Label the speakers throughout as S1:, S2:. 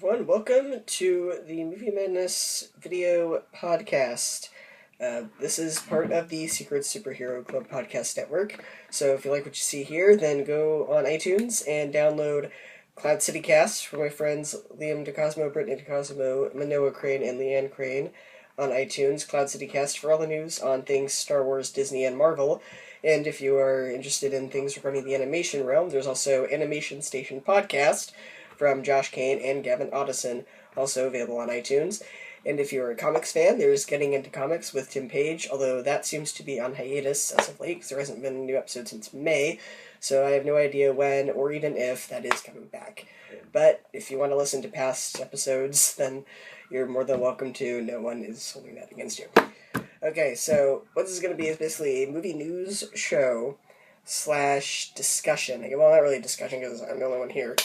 S1: everyone, welcome to the Movie Madness video podcast. This is part of the Secret Superhero Club podcast network, so if you like what you see here, then go on iTunes and download Cloud City Cast for my friends Liam DeCosmo, Brittany DeCosmo, Manoa Crane, and Leanne Crane on iTunes. Cloud City Cast for all the news on things Star Wars, Disney, and Marvel. And if you are interested in things regarding the animation realm, there's also Animation Station Podcast from Josh Kane and Gavin Otteson, also available on iTunes. And if you're a comics fan, there's Getting Into Comics with Tim Paige, although that seems to be on hiatus as of late, because there hasn't been a new episode since May, so I have no idea when, or even if, that is coming back. But if you want to listen to past episodes, then you're more than welcome to. No one is holding that against you. Okay, so what this is going to be is basically a movie news show / discussion. Well, not really a discussion, because I'm the only one here.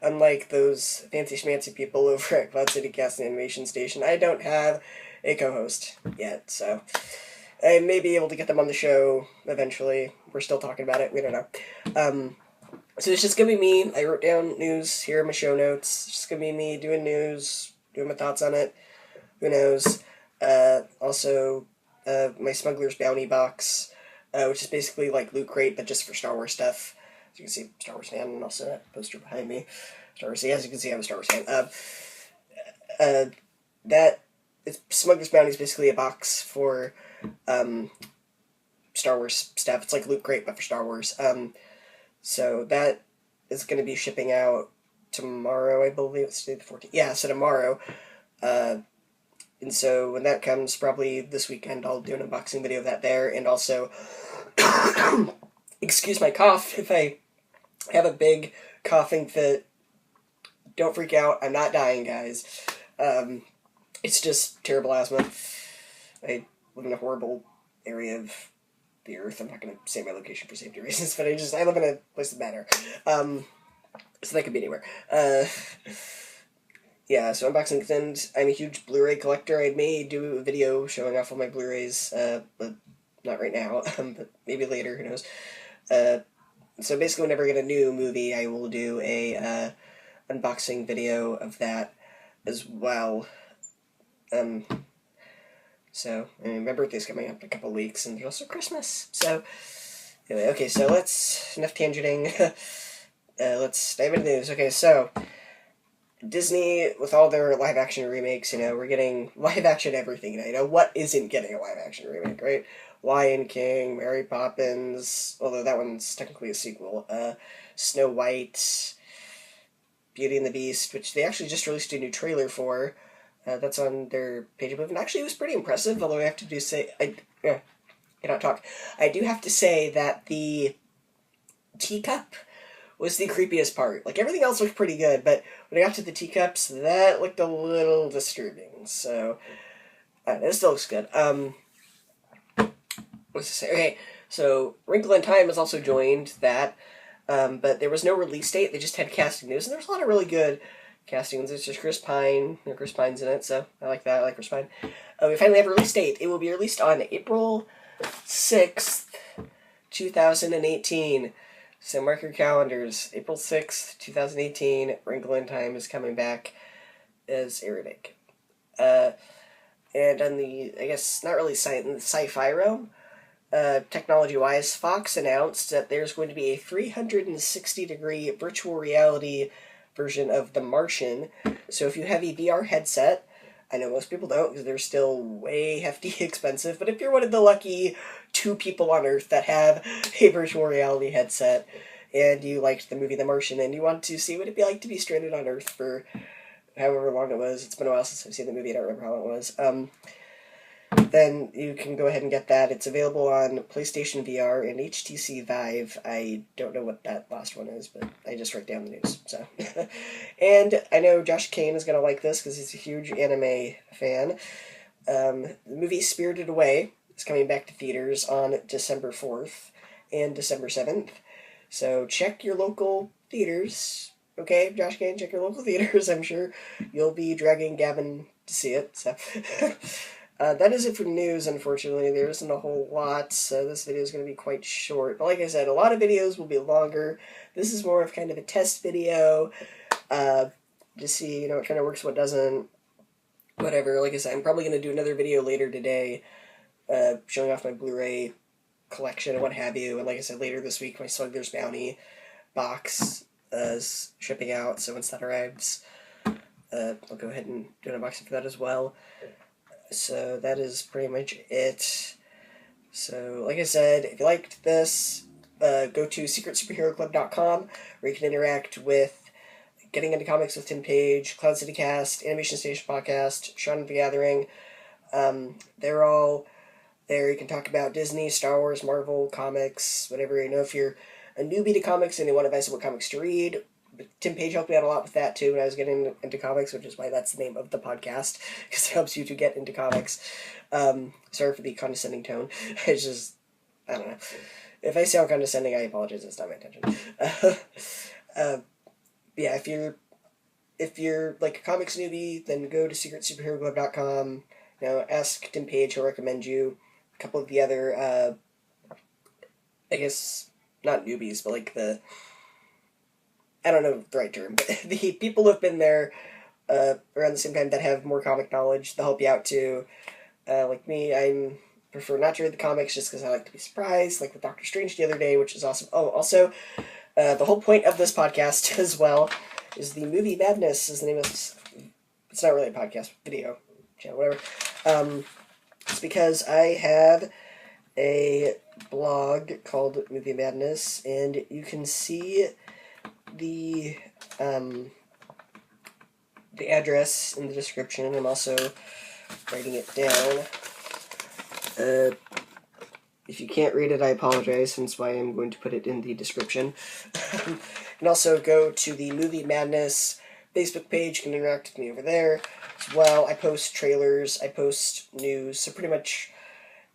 S1: Unlike those fancy schmancy people over at Cloud City Cast and Animation Station, I don't have a co-host yet, so I may be able to get them on the show eventually. We're still talking about it, we don't know. So it's just going to be me. I wrote down news here in my show notes. It's just going to be me doing news, doing my thoughts on it. Who knows? Also, my Smuggler's Bounty box, which is basically like Loot Crate, but just for Star Wars stuff. As you can see, Star Wars fan, and also that poster behind me. Star Wars, as you can see, I'm a Star Wars fan. Smuggler's Bounty is basically a box for Star Wars stuff. It's like Loot Crate, but for Star Wars. So that is going to be shipping out tomorrow, I believe. It's the 14th. Yeah, so tomorrow. And so when that comes, probably this weekend, I'll do an unboxing video of that there, and also, excuse my cough if I have a big coughing fit. Don't freak out, I'm not dying, guys. It's just terrible asthma. I live in a horrible area of the earth. I'm not going to say my location for safety reasons, but I live in a place that matters. So that could be anywhere. Yeah, so unboxing, and I'm a huge Blu-ray collector. I may do a video showing off all my Blu-rays, but not right now, but maybe later, who knows. So basically whenever I get a new movie, I will do a unboxing video of that as well. So, my birthday's coming up in a couple weeks, and there's also Christmas. So, anyway, okay, so enough tangenting. Let's dive into the news. Okay, so Disney, with all their live-action remakes, we're getting live-action everything now. What isn't getting a live-action remake, right? Lion King, Mary Poppins, although that one's technically a sequel. Snow White, Beauty and the Beast, which they actually just released a new trailer for. That's on their page above, and actually it was pretty impressive, although I have to say, I cannot talk. I do have to say that the teacup was the creepiest part. Like, everything else looked pretty good, but when I got to the teacups, that looked a little disturbing, so, it still looks good. What's to say? Okay, so Wrinkle in Time has also joined that, but there was no release date. They just had casting news, and there's a lot of really good castings. It's just Chris Pine. Chris Pine's in it, so I like that. I like Chris Pine. We finally have a release date. It will be released on April 6th, 2018. So mark your calendars. April 6th, 2018, Wrinkle in Time is coming back as a remake. And on the, I guess, not really in the sci-fi realm, technology-wise, Fox announced that there's going to be a 360-degree virtual reality version of The Martian. So if you have a VR headset, I know most people don't because they're still way hefty expensive, but if you're one of the lucky 2 people on Earth that have a virtual reality headset and you liked the movie The Martian and you want to see what it'd be like to be stranded on Earth for however long it was, it's been a while since I've seen the movie, I don't remember how long it was, then you can go ahead and get that. It's available on PlayStation VR and HTC Vive. I don't know what that last one is, but I just write down the news. So, and I know Josh Kane is going to like this because he's a huge anime fan. The movie Spirited Away is coming back to theaters on December 4th and December 7th. So check your local theaters. Okay, Josh Kane, check your local theaters. I'm sure you'll be dragging Gavin to see it. So. That is it for news, unfortunately. There isn't a whole lot, so this video is going to be quite short. But like I said, a lot of videos will be longer. This is more of kind of a test video. just see, what kind of works, what doesn't, whatever. Like I said, I'm probably going to do another video later today, showing off my Blu-ray collection and what have you. And like I said, later this week, my Slugger's Bounty box is shipping out, so once that arrives, I'll go ahead and do an unboxing for that as well. So that is pretty much it. So, like I said, if you liked this, go to secretsuperheroclub.com, where you can interact with Getting Into Comics with Tim Paige, Cloud City Cast, Animation Station Podcast, Shaun of the Gathering. They're all there. You can talk about Disney, Star Wars, Marvel, comics, whatever. If you're a newbie to comics and you want advice on what comics to read, Tim Paige helped me out a lot with that too when I was getting into comics, which is why that's the name of the podcast, because it helps you to get into comics. Sorry for the condescending tone. It's just, I don't know. If I sound condescending, I apologize. It's not my intention. Yeah, if you're like a comics newbie, then go to secretsuperheroclub.com. Ask Tim Paige. He'll recommend you a couple of the other, I guess, not newbies, but like I don't know the right term, but the people who have been there around the same time that have more comic knowledge, they'll help you out too. Like me, I prefer not to read the comics just because I like to be surprised, like with Doctor Strange the other day, which is awesome. Oh, also, the whole point of this podcast as well is the Movie Madness is the name of this. It's not really a podcast, video channel, whatever. It's because I have a blog called Movie Madness, and you can see the address in the description. I'm also writing it down. If you can't read it, I apologize, hence why I'm going to put it in the description. You can also go to the Movie Madness Facebook page. You can interact with me over there as well. I post trailers, I post news, so pretty much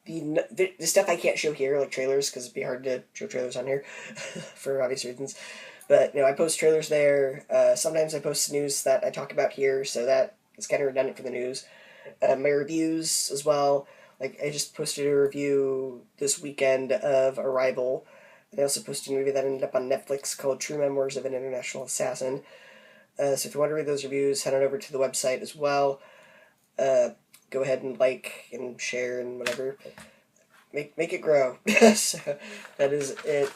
S1: the stuff I can't show here, like trailers, because it'd be hard to show trailers on here for obvious reasons. But, I post trailers there. Sometimes I post news that I talk about here, so that is kind of redundant for the news. My reviews as well. Like, I just posted a review this weekend of Arrival. I also posted a movie that ended up on Netflix called True Memoirs of an International Assassin. So if you want to read those reviews, head on over to the website as well. Go ahead and like and share and whatever. Make it grow. So that is it.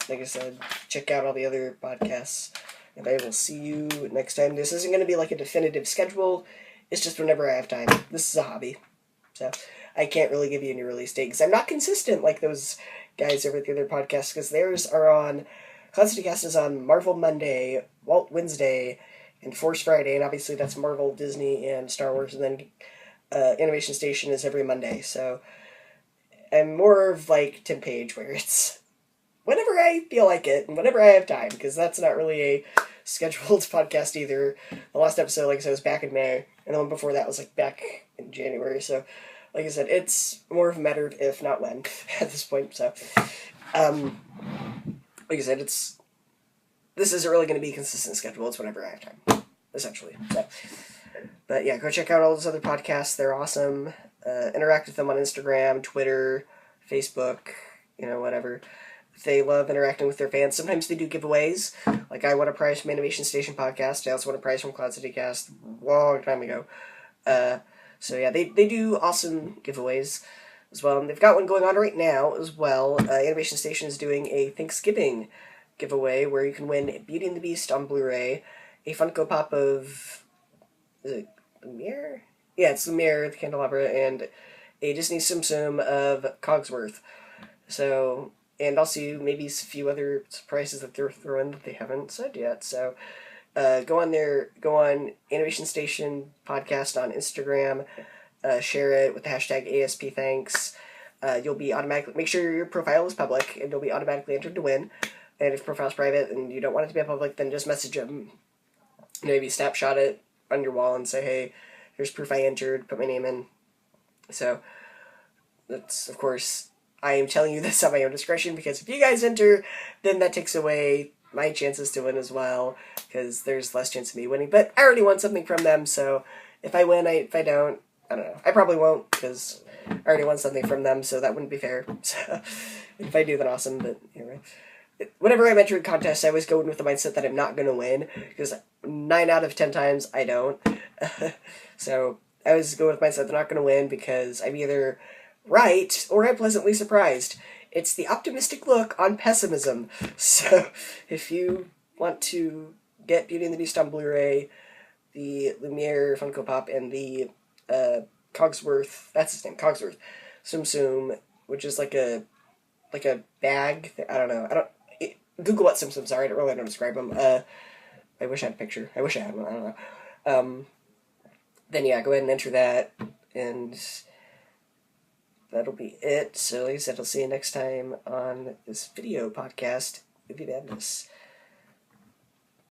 S1: Like I said, check out all the other podcasts, and I will see you next time. This isn't going to be like a definitive schedule. It's just whenever I have time. This is a hobby, so I can't really give you any release date because I'm not consistent like those guys over at the other podcasts, because theirs are on, Cloud City Cast is on Marvel Monday, Walt Wednesday, and Force Friday, and obviously that's Marvel, Disney, and Star Wars, and then Animation Station is every Monday, so I'm more of like Tim Paige, where it's whenever I feel like it, and whenever I have time, because that's not really a scheduled podcast either. The last episode, like I said, was back in May, and the one before that was like back in January, so like I said, it's more of a matter of if, not when, at this point, so, like I said, this isn't really going to be a consistent schedule, it's whenever I have time, essentially, so, but yeah, go check out all those other podcasts, they're awesome, interact with them on Instagram, Twitter, Facebook, whatever. They love interacting with their fans. Sometimes they do giveaways. Like, I won a prize from Animation Station Podcast. I also won a prize from Cloud City Cast a long time ago. So yeah, they do awesome giveaways as well. And they've got one going on right now as well. Animation Station is doing a Thanksgiving giveaway where you can win Beauty and the Beast on Blu-ray, a Funko Pop of, is it Lumiere? Yeah, it's Lumiere, the candelabra, and a Disney Tsum Tsum of Cogsworth. So, and also maybe a few other surprises that they're throwing that they haven't said yet. So go on Animation Station Podcast on Instagram, share it with the hashtag ASPThanks. You'll be automatically, make sure your profile is public, and you'll be automatically entered to win. And if your profile's private and you don't want it to be public, then just message them. Maybe snapshot it on your wall and say, hey, here's proof I entered, put my name in. So, that's, of course, I am telling you this at my own discretion, because if you guys enter, then that takes away my chances to win as well, because there's less chance of me winning. But I already won something from them, so if I win, if I don't know. I probably won't, because I already won something from them, so that wouldn't be fair. So if I do, then awesome, but anyway. Whenever I'm entering contests, I always go in with the mindset that I'm not going to win, because 9 out of 10 times, I don't. So I always go with mindset they're not going to win because I'm either right or I'm pleasantly surprised. It's the optimistic look on pessimism. So if you want to get Beauty and the Beast on Blu-ray, the Lumiere Funko Pop, and the Cogsworth, that's his name, Cogsworth, Tsum Tsum, which is like a bag. I don't know. Google what Tsum Tsums are. I don't really know how to describe them. I wish I had a picture. I wish I had one. I don't know. Then yeah, go ahead and enter that, and that'll be it. So like I said, I'll see you next time on this video podcast, Movie Madness.